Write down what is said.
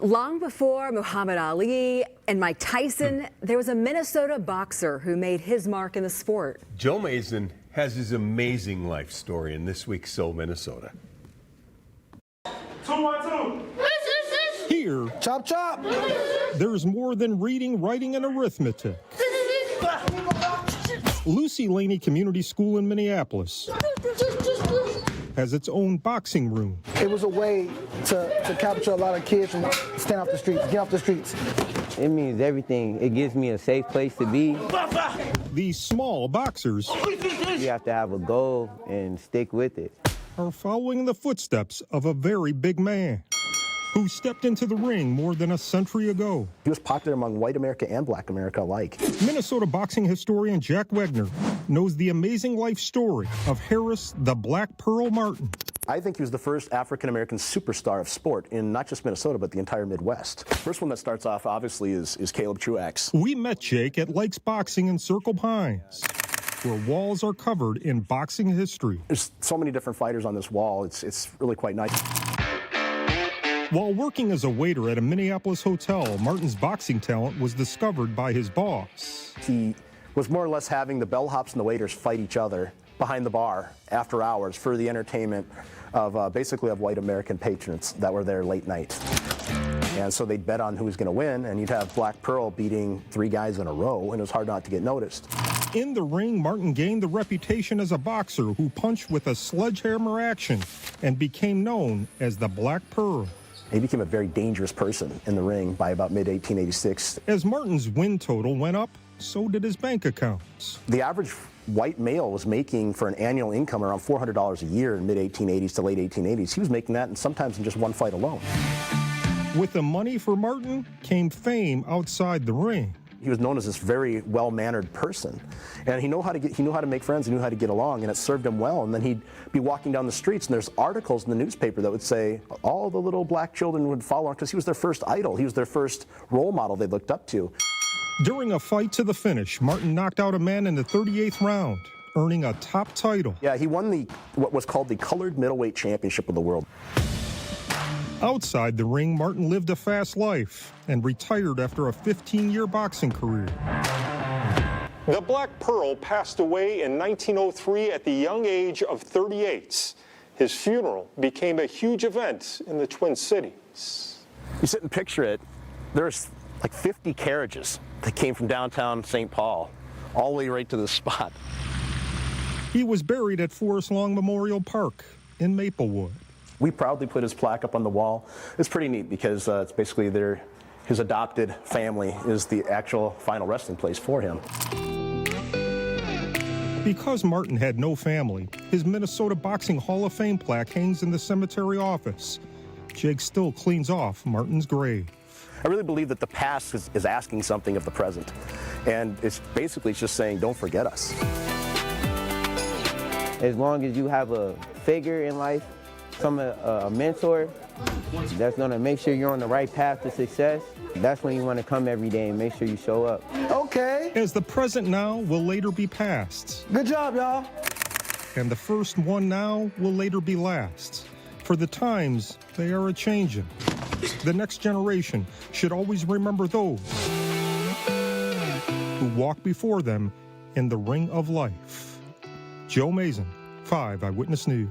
Long before Muhammad Ali and Mike Tyson, there was a Minnesota boxer who made his mark in the sport. Joe Mason has his amazing life story in this week's So Minnesota. 2-1-2. Here, Chop, chop. there's more than reading, writing, and arithmetic. Lucy Laney Community School in Minneapolis has its own boxing room. It was a way to capture a lot of kids from staying off the streets, get off the streets. It means everything. It gives me a safe place to be. These small boxers You have to have a goal and stick with it. are following in the footsteps of a very big man who stepped into the ring more than a century ago. He was popular among white America and black America alike. Minnesota boxing historian Jack Wegner knows the amazing life story of Harris the Black Pearl Martin. I think he was the first African-American superstar of sport in not just Minnesota, but the entire Midwest. First one that starts off, obviously, is Caleb Truax. We met Jake at Lakes Boxing in Circle Pines, where walls are covered in boxing history. There's so many different fighters on this wall. It's really quite nice. While working as a waiter at a Minneapolis hotel, Martin's boxing talent was discovered by his boss. He was more or less having the bellhops and the waiters fight each other behind the bar after hours for the entertainment of basically of white American patrons that were there late night. And so they'd bet on who was going to win, and you'd have Black Pearl beating 3 guys in a row, and it was hard not to get noticed. In the ring, Martin gained the reputation as a boxer who punched with a sledgehammer action and became known as the Black Pearl. He became a very dangerous person in the ring by about mid-1886. As Martin's win total went up, so did his bank accounts. The average white male was making for an annual income around $400 a year in mid-1880s to late 1880s. He was making that, and sometimes in just one fight alone. With the money for Martin came fame outside the ring. He was known as this very well-mannered person, and he knew how to make friends, he knew how to get along, and it served him well. And then he'd be walking down the streets, and there's articles in the newspaper that would say all the little black children would follow him because he was their first idol. He was their first role model they looked up to. During a fight to the finish, Martin knocked out a man in the 38th round, earning a top title. Yeah, he won what was called the Colored Middleweight Championship of the World. Outside the ring, Martin lived a fast life and retired after a 15-year boxing career. The Black Pearl passed away in 1903 at the young age of 38. His funeral became a huge event in the Twin Cities. You sit and picture it, there's like 50 carriages that came from downtown St. Paul all the way right to this spot. He was buried at Forest Lawn Memorial Park in Maplewood. We proudly put his plaque up on the wall. It's pretty neat because it's basically his adopted family is the actual final resting place for him. Because Martin had no family, his Minnesota Boxing Hall of Fame plaque hangs in the cemetery office. Jake still cleans off Martin's grave. I really believe that the past is asking something of the present. And it's basically just saying, don't forget us. As long as you have a figure in life, a mentor that's going to make sure you're on the right path to success, that's when you want to come every day and make sure you show up. Okay. As the present now will later be past. Good job, y'all. And the first one now will later be last. For the times, they are a-changin'. The next generation should always remember those who walk before them in the ring of life. Joe Mason, 5 Eyewitness News.